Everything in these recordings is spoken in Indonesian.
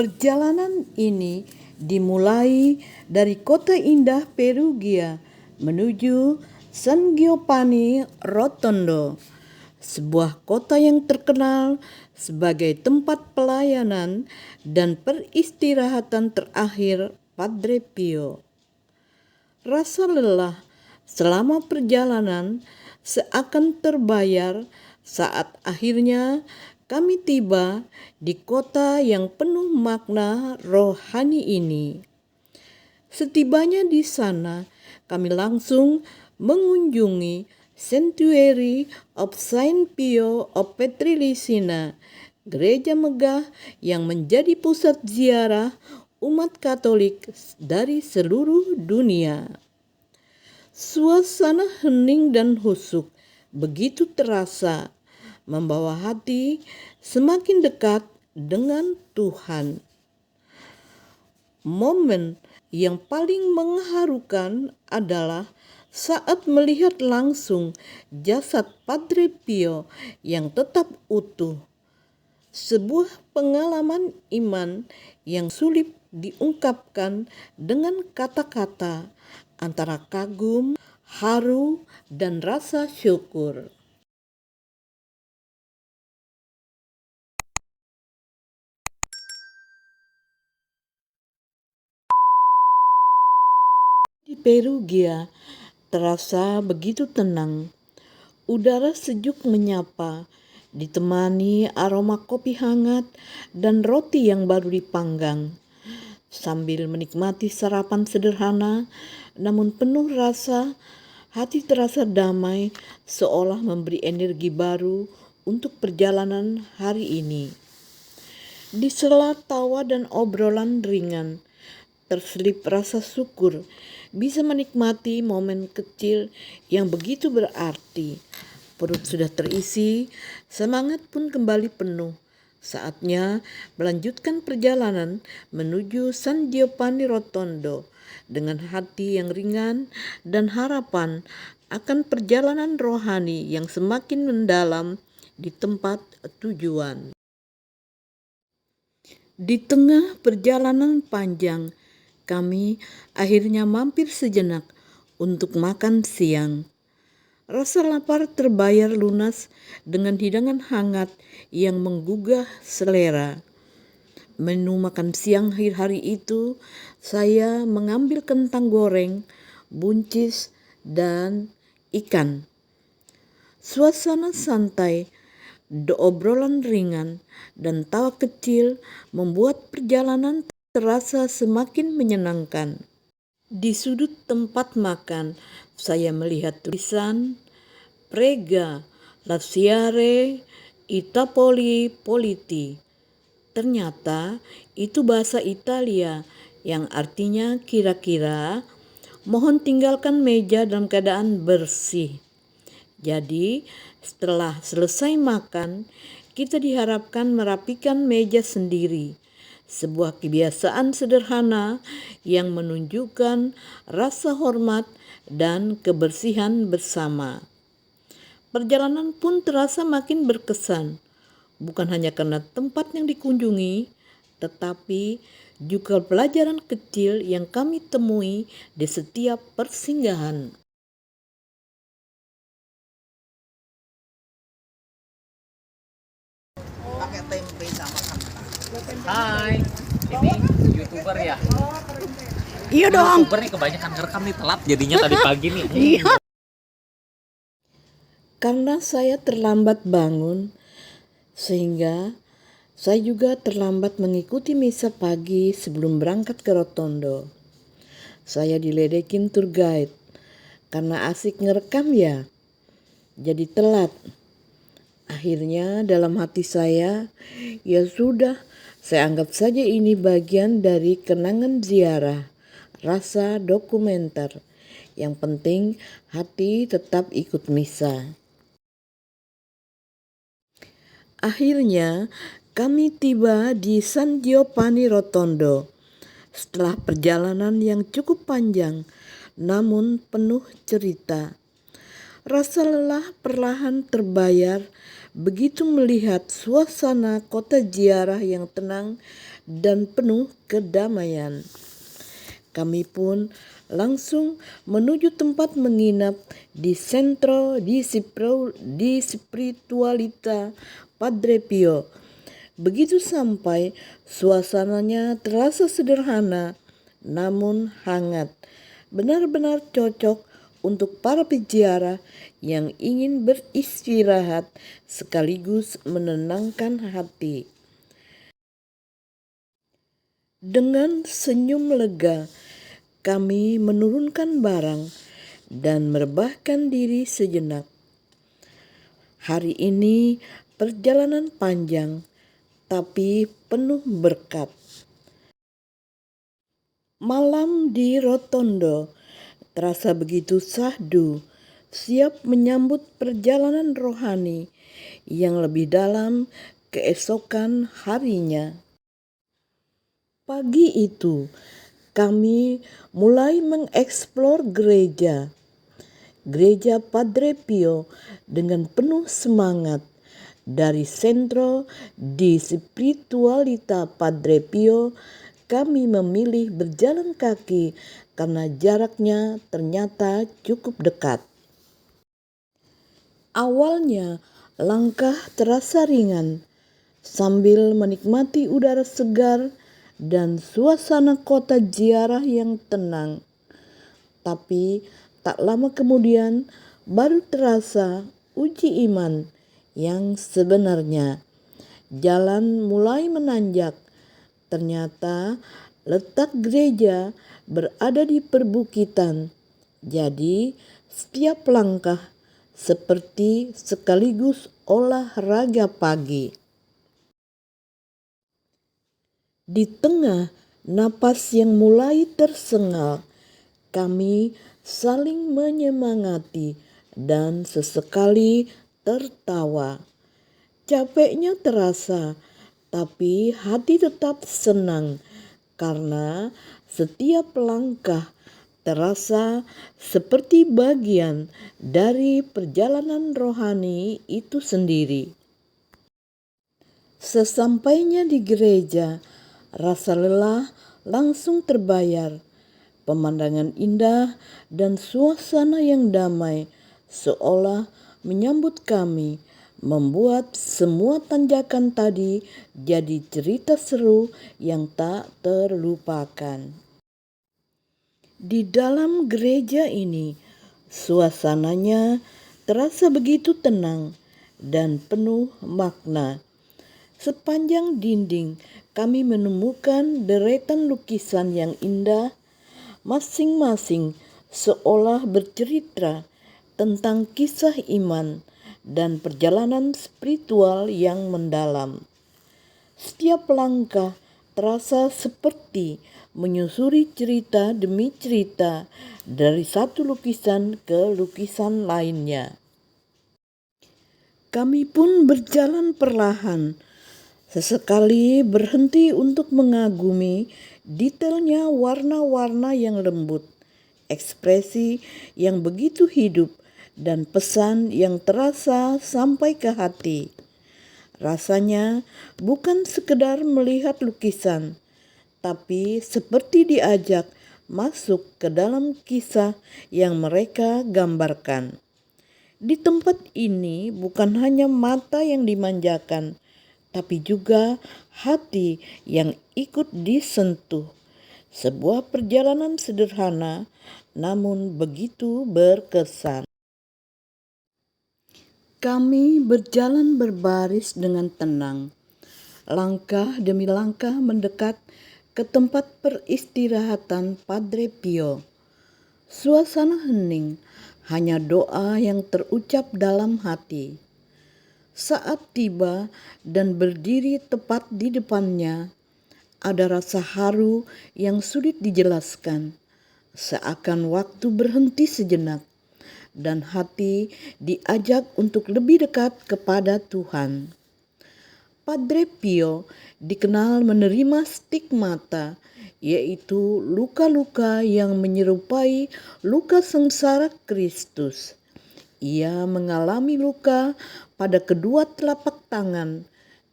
Perjalanan ini dimulai dari kota indah Perugia menuju San Giovanni Rotondo, sebuah kota yang terkenal sebagai tempat pelayanan dan peristirahatan terakhir Padre Pio. Rasa lelah selama perjalanan seakan terbayar saat akhirnya kami tiba di kota yang penuh makna rohani ini. Setibanya di sana, kami langsung mengunjungi Sanctuary of Saint Pio of Petrelcina, gereja megah yang menjadi pusat ziarah umat Katolik dari seluruh dunia. Suasana hening dan khusyuk begitu terasa, membawa hati semakin dekat dengan Tuhan. Momen yang paling mengharukan adalah saat melihat langsung jasad Padre Pio yang tetap utuh. Sebuah pengalaman iman yang sulit diungkapkan dengan kata-kata, antara kagum, haru, dan rasa syukur. Di Perugia terasa begitu tenang. Udara sejuk menyapa, ditemani aroma kopi hangat dan roti yang baru dipanggang. Sambil menikmati sarapan sederhana namun penuh rasa, hati terasa damai, seolah memberi energi baru untuk perjalanan hari ini. Di sela tawa dan obrolan ringan, terselip rasa syukur bisa menikmati momen kecil yang begitu berarti. Perut sudah terisi, semangat pun kembali penuh. Saatnya melanjutkan perjalanan menuju San Giovanni Rotondo dengan hati yang ringan dan harapan akan perjalanan rohani yang semakin mendalam di tempat tujuan. Di tengah perjalanan panjang, kami akhirnya mampir sejenak untuk makan siang. Rasa lapar terbayar lunas dengan hidangan hangat yang menggugah selera. Menu makan siang hari itu, saya mengambil kentang goreng, buncis, dan ikan. Suasana santai, obrolan ringan, dan tawa kecil membuat perjalanan terasa semakin menyenangkan. Di sudut tempat makan, saya melihat tulisan Prega Lasciare Itapoli Politi. Ternyata itu bahasa Italia yang artinya kira-kira mohon tinggalkan meja dalam keadaan bersih. Jadi setelah selesai makan, kita diharapkan merapikan meja sendiri. Sebuah kebiasaan sederhana yang menunjukkan rasa hormat dan kebersihan bersama. Perjalanan pun terasa makin berkesan, bukan hanya karena tempat yang dikunjungi, tetapi juga pelajaran kecil yang kami temui di setiap persinggahan. Pakai tempe sama kentang. Hai, ini YouTuber ya? Iya Ini dong. YouTuber nih kebanyakan ngerekam nih, telat jadinya tadi pagi nih. Iya. Karena saya terlambat bangun, sehingga saya juga terlambat mengikuti misa pagi sebelum berangkat ke Rotondo. Saya diledekin tour guide karena asik ngerekam ya, jadi telat. Akhirnya dalam hati saya, ya sudah, saya anggap saja ini bagian dari kenangan ziarah, rasa dokumenter. Yang penting hati tetap ikut misa. Akhirnya kami tiba di San Giovanni Rotondo. Setelah perjalanan yang cukup panjang, namun penuh cerita. Rasa lelah perlahan terbayar begitu melihat suasana kota ziarah yang tenang dan penuh kedamaian. Kami pun langsung menuju tempat menginap di Centro di Spiritualita Padre Pio. Begitu sampai, suasananya terasa sederhana namun hangat, benar-benar cocok untuk para peziarah yang ingin beristirahat sekaligus menenangkan hati. Dengan senyum lega, kami menurunkan barang dan merebahkan diri sejenak. Hari ini perjalanan panjang, tapi penuh berkat. Malam di Rotondo terasa begitu syahdu, siap menyambut perjalanan rohani yang lebih dalam keesokan harinya. Pagi itu, kami mulai mengeksplor gereja Padre Pio dengan penuh semangat. Dari Centro di Spiritualita Padre Pio, kami memilih berjalan kaki karena jaraknya ternyata cukup dekat. Awalnya, langkah terasa ringan sambil menikmati udara segar dan suasana kota ziarah yang tenang. Tapi tak lama kemudian baru terasa uji iman yang sebenarnya. Jalan mulai menanjak. Ternyata letak gereja berada di perbukitan. Jadi setiap langkah seperti sekaligus olahraga pagi. Di tengah napas yang mulai tersengal, kami saling menyemangati dan sesekali tertawa. Capeknya terasa, tapi hati tetap senang karena setiap langkah terasa seperti bagian dari perjalanan rohani itu sendiri. Sesampainya di gereja, rasa lelah langsung terbayar. Pemandangan indah dan suasana yang damai seolah menyambut kami, membuat semua tanjakan tadi jadi cerita seru yang tak terlupakan. Di dalam gereja ini, suasananya terasa begitu tenang dan penuh makna. Sepanjang dinding, kami menemukan deretan lukisan yang indah, masing-masing seolah bercerita tentang kisah iman dan perjalanan spiritual yang mendalam. Setiap langkah terasa seperti menyusuri cerita demi cerita dari satu lukisan ke lukisan lainnya. Kami pun berjalan perlahan, sesekali berhenti untuk mengagumi detailnya warna-warna yang lembut, ekspresi yang begitu hidup, dan pesan yang terasa sampai ke hati. Rasanya bukan sekedar melihat lukisan, tapi seperti diajak masuk ke dalam kisah yang mereka gambarkan. Di tempat ini bukan hanya mata yang dimanjakan, tapi juga hati yang ikut disentuh. Sebuah perjalanan sederhana namun begitu berkesan. Kami berjalan berbaris dengan tenang, langkah demi langkah mendekat ke tempat peristirahatan Padre Pio. Suasana hening, hanya doa yang terucap dalam hati. Saat tiba dan berdiri tepat di depannya, ada rasa haru yang sulit dijelaskan, seakan waktu berhenti sejenak dan hati diajak untuk lebih dekat kepada Tuhan. Padre Pio dikenal menerima stigmata, yaitu luka-luka yang menyerupai luka sengsara Kristus. Ia mengalami luka pada kedua telapak tangan,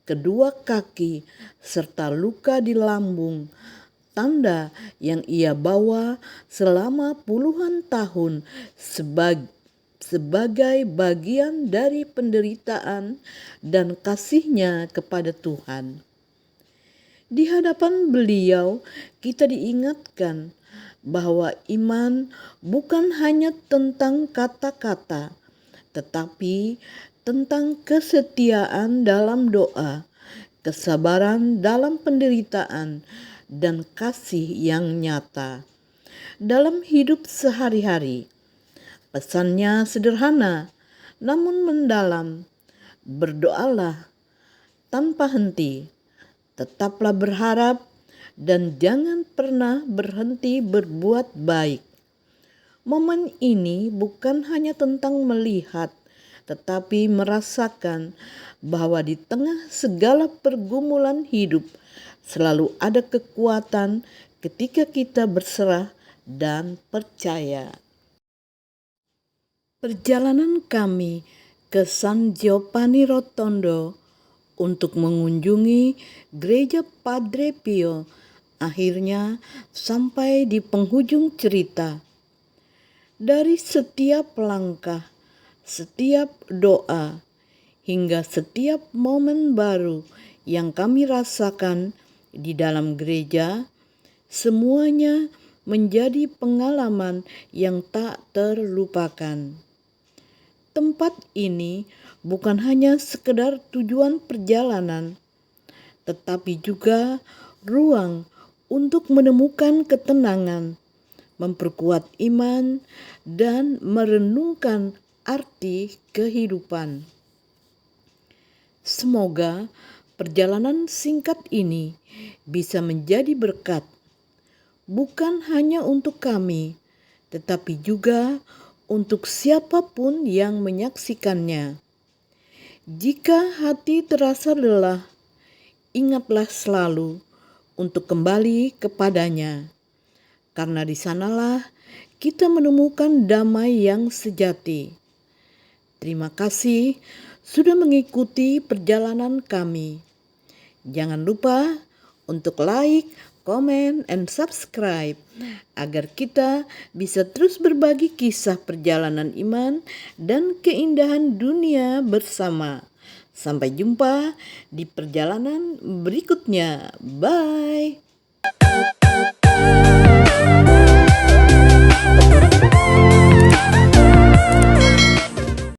kedua kaki, serta luka di lambung, tanda yang ia bawa selama puluhan tahun sebagai bagian dari penderitaan dan kasihnya kepada Tuhan. Di hadapan beliau kita diingatkan bahwa iman bukan hanya tentang kata-kata, tetapi tentang kesetiaan dalam doa, kesabaran dalam penderitaan, dan kasih yang nyata dalam hidup sehari-hari. Pesannya sederhana namun mendalam. Berdoalah tanpa henti, tetaplah berharap, dan jangan pernah berhenti berbuat baik. Momen ini bukan hanya tentang melihat, tetapi merasakan bahwa di tengah segala pergumulan hidup selalu ada kekuatan ketika kita berserah dan percaya. Perjalanan kami ke San Giovanni Rotondo untuk mengunjungi gereja Padre Pio akhirnya sampai di penghujung cerita. Dari setiap langkah, setiap doa, hingga setiap momen baru yang kami rasakan di dalam gereja, semuanya menjadi pengalaman yang tak terlupakan. Tempat ini bukan hanya sekedar tujuan perjalanan, tetapi juga ruang untuk menemukan ketenangan, memperkuat iman, dan merenungkan arti kehidupan. Semoga perjalanan singkat ini bisa menjadi berkat, bukan hanya untuk kami, tetapi juga untuk siapapun yang menyaksikannya. Jika hati terasa lelah, ingatlah selalu untuk kembali kepadanya, karena di sanalah kita menemukan damai yang sejati. Terima kasih sudah mengikuti perjalanan kami. Jangan lupa untuk like, comment, and subscribe agar kita bisa terus berbagi kisah perjalanan iman dan keindahan dunia bersama. Sampai jumpa di perjalanan berikutnya. Bye.